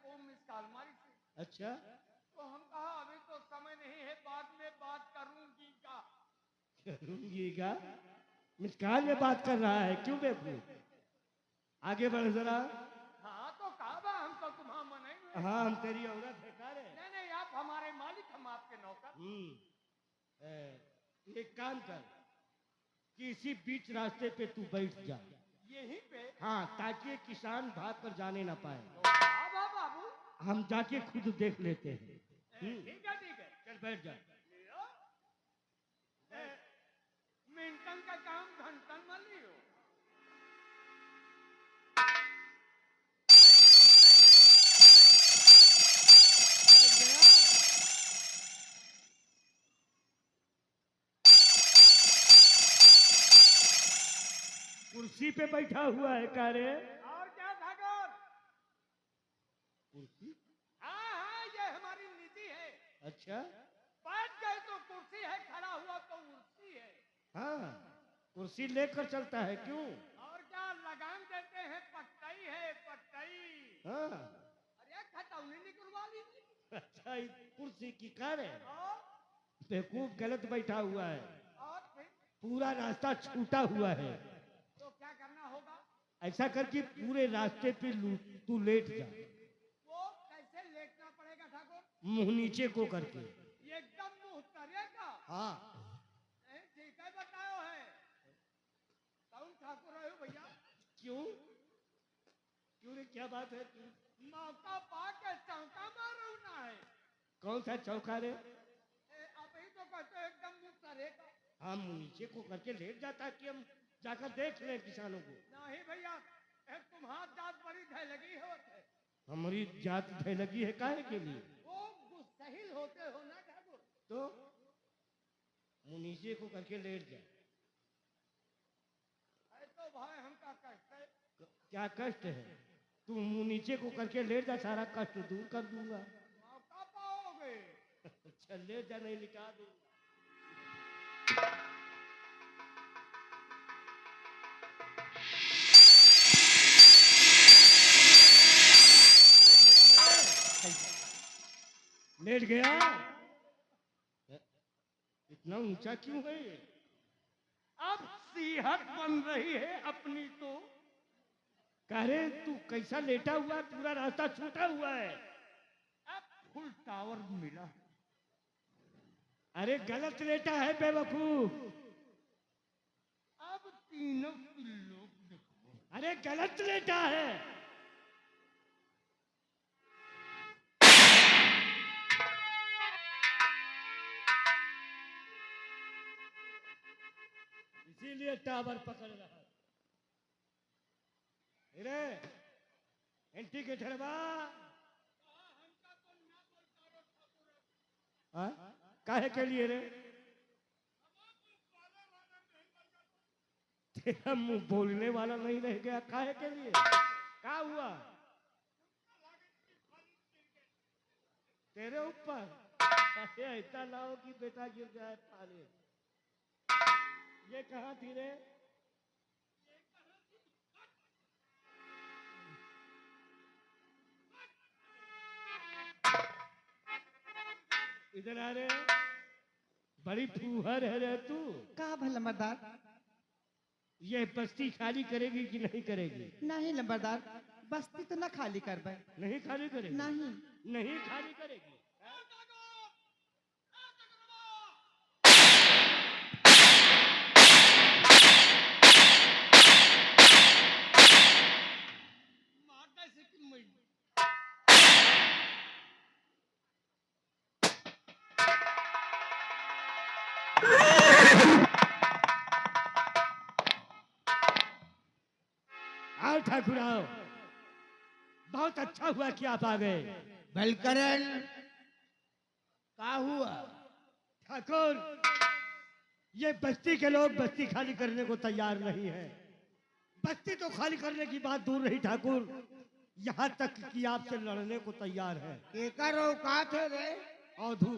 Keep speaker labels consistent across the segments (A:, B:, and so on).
A: को miss call मारी थी।
B: अच्छा,
A: तो हम कहा अभी तो समय नहीं है, बाद में बात करूंगी का।
B: करूंगी का मिसकाल में बात कर रहा है, क्यों बेवकूफ? आगे बढ़ जरा।
A: हाँ तो कहा बा, हम तो तुम्हारा मनाएंगे।
B: हाँ, हम तेरी औरत है का रे?
A: नहीं नहीं, आप हमारे मालिक, हम आपके नौकर।
B: एक काम कर कि इसी बीच रास्ते पे तू बैठ जा,
A: यहीं पे।
B: हाँ, ताकि किसान भाग कर जाने ना पाए।
A: हाँ बा बाबू,
B: हम जाके खुद देख लेते हैं।
A: ठीक है ठीक है,
B: चल बैठ जा।
A: लियो। मिनटन का काम घंटन में लियो।
B: बैठ गया? कुर्सी पे बैठा हुआ है का रे?
A: और क्या ठाकुर?
B: कुर्सी?
A: हाँ हाँ, ये हमारी नीति है।
B: अच्छा,
A: बैठ गए तो कुर्सी है, खड़ा हुआ तो उर्सी है।
B: हाँ, कुर्सी लेकर चलता है, क्यों?
A: और क्या लगान देते हैं, पट्टई है पट्टई।
B: हाँ,
A: अरे खतौनी निकलवा लीजिए।
B: अच्छा, इस कुर्सी की कार है?
A: और
B: बेवकूफ, गलत बैठा हुआ है।
A: फिर
B: पूरा रास्ता छूटा हुआ है।
A: तो क्या करना होगा?
B: ऐसा कर कि पूरे रास्ते पे तू लेट जा,
A: वो कैसे लेटना पड़ेगा ठाकुर?
B: मुंह नीचे को करके।
A: एकदम मुंह तरेगा।
B: हाँ,
A: ठीक है, बताओ है। कौन ठाकुर रहे हो भैया?
B: क्यों? क्यों रे, क्या बात है? तू
A: मौका पा के चौका मारो ना है।
B: कौन सा चौका रे?
A: आप ही तो कहते हो एकदम मुंह तरेगा।
B: हम नीचे को करके लेट जाता कि हम जाकर देख लें किसानों को।
A: नहीं भैया, तुम्हारी जात बड़ी ढह लगी होते।
B: हमारी जात ढह लगी है काहे के लिए?
A: वो गुस्सहिल होते हो ना ठाकुर।
B: तो मुंह नीचे को करके लेट जा।
A: तो भाई हमका कष्ट है।
B: क्या कष्ट है? तू मुंह नीचे को करके लेट जा, सारा कष्ट दूर कर दूंगा।
A: मौका पाओगे।
B: अच्छा, लेट जा, नहीं लिटा दूं। लेट गया? इतना ऊंचा क्यों है ये?
A: अब सीहत बन रही है अपनी तो।
B: कह रहे तू कैसा लेटा हुआ, पूरा रास्ता छूटा हुआ है।
A: अब फुल टावर मिला।
B: अरे गलत लेटा है बेवकूफ।
A: अब तीनों पिल्लों देखो।
B: अरे गलत लेटा है। इसीलिए टावर पकड़ रहा है। रे एंटी के ठरवा, काहे के लिए रे? तेरा मुंह बोलने वाला नहीं रह गया, काहे के लिए? क्या हुआ तेरे ऊपर? अरे ऐसा लाओ कि बेटा गिर जाए पानी। ये कहाँ थी रे? इधर आ रे, बड़ी फूहर है रे तू।
C: का भला लंबरदार?
B: ये बस्ती खाली करेगी कि नहीं करेगी?
C: नहीं लंबरदार, बस्ती तो न खाली करबे।
B: नहीं खाली करेगी?
C: नहीं।
B: नहीं खाली करेगी?
A: माता से कि मैं
B: आओ ठाकुर आओ, बहुत अच्छा हुआ कि आप आ गए।
C: बलकरण का हुआ?
B: ठाकुर, ये बस्ती के लोग बस्ती खाली करने को तैयार नहीं है। बस्ती तो खाली करने की बात दूर रही ठाकुर, यहाँ तक कि आपसे लड़ने को तैयार है।
C: केकर औकात है रे?
B: औधू,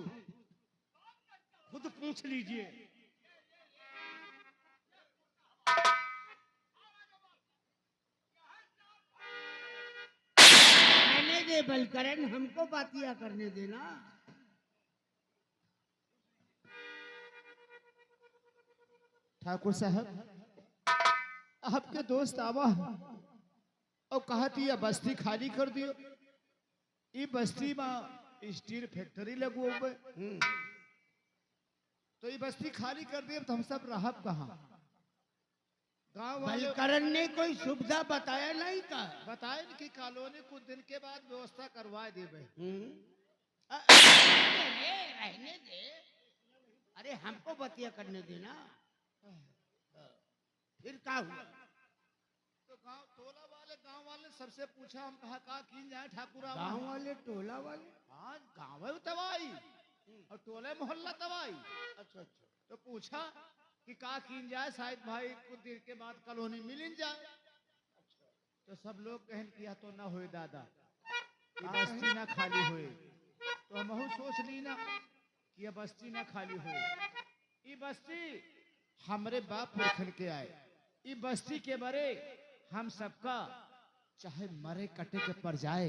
B: खुद पूछ लीजिए।
C: मैंने दे बलकरण, हमको बातिया करने देना।
A: ठाकुर साहब आपके दोस्त आवा और कहा थी यह बस्ती खाली कर दियो। ये बस्ती में स्टील फैक्ट्री लगो हुए, तो ये बस्ती खाली कर दिए तो हम सब रहब कहाँ? गांव वाले
C: बलकरण ने कोई सुविधा बताया नहीं था।
A: बताए कि कॉलोनी कुछ दिन के बाद व्यवस्था करवा देवे।
C: रहने दे, अरे हमको बतिया करने देना। फिर क्या हुआ?
A: तो गांव वाले सबसे पूछा, हम कहा की जाए ठाकुर
C: गांव वाले, टोला वाले?
A: हाँ, गाँव तबाई और टोले मोहल्ला तबाई।
C: अच्छा अच्छा।
A: तो पूछा कि का कीन जाए, शायद भाई कुछ देर के बाद कॉलोनी मिल जाए। तो सब लोग कहन किया तो ना होए दादा, ये बस्ती ना खाली होए। तो हम सोच ली ना कि ये बस्ती ना खाली होए। ये बस्ती हमरे बाप पुरखन के आए, ये बस्ती के बरे हम सबका चाहे मरे कटे के पर जाए,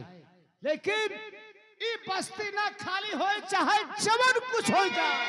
A: लेकिन ये बस्ती ना खाली होए चाहे जवन कुछ हो जाए।